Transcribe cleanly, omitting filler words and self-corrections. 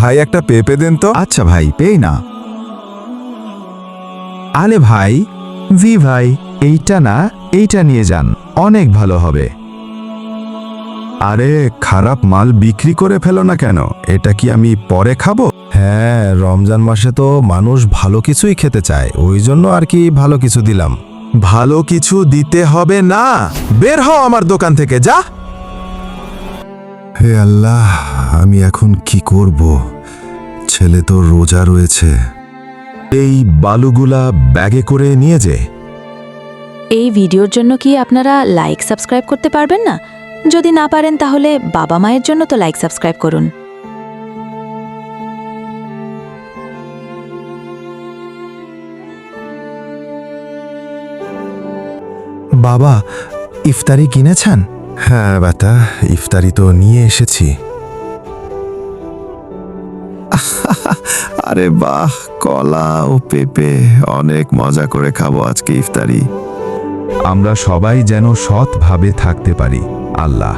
ভাই একটা পেঁপে দেন তো। আচ্ছা ভাই, পেই না। আলে ভাই, ভাই, এইটা না, এইটা নিয়ে যান, অনেক ভালো হবে। আরে খারাপ মাল বিক্রি করে ফেলো না কেন? এটা কি আমি পরে খাবো? হ্যাঁ, রমজান মাসে তো মানুষ ভালো কিছুই খেতে চায়, ওই জন্য আর কি ভালো কিছু দিলাম। ভালো কিছু দিতে হবে না, বের হও আমার দোকান থেকে, যা। হে আল্লাহ, আমি এখন কি করব? ছেলে তো রোজা রয়েছে। এই বালুগুলা ব্যাগে করে নিয়ে যে। এই ভিডিওর জন্য কি আপনারা লাইক সাবস্ক্রাইব করতে পারবেন না? যদি না পারেন তাহলে বাবা মায়ের জন্য তো লাইক সাবস্ক্রাইব করুন। বাবা, ইফতারি কিনেছেন? হ্যাঁ বেটা, ইফতারি তো নিয়ে এসেছি। আরে বাহ, কলা ও পেঁপে, অনেক মজা করে খাবো আজকে ইফতারি। আমরা সবাই যেন সৎভাবে থাকতে পারি। আল্লাহ।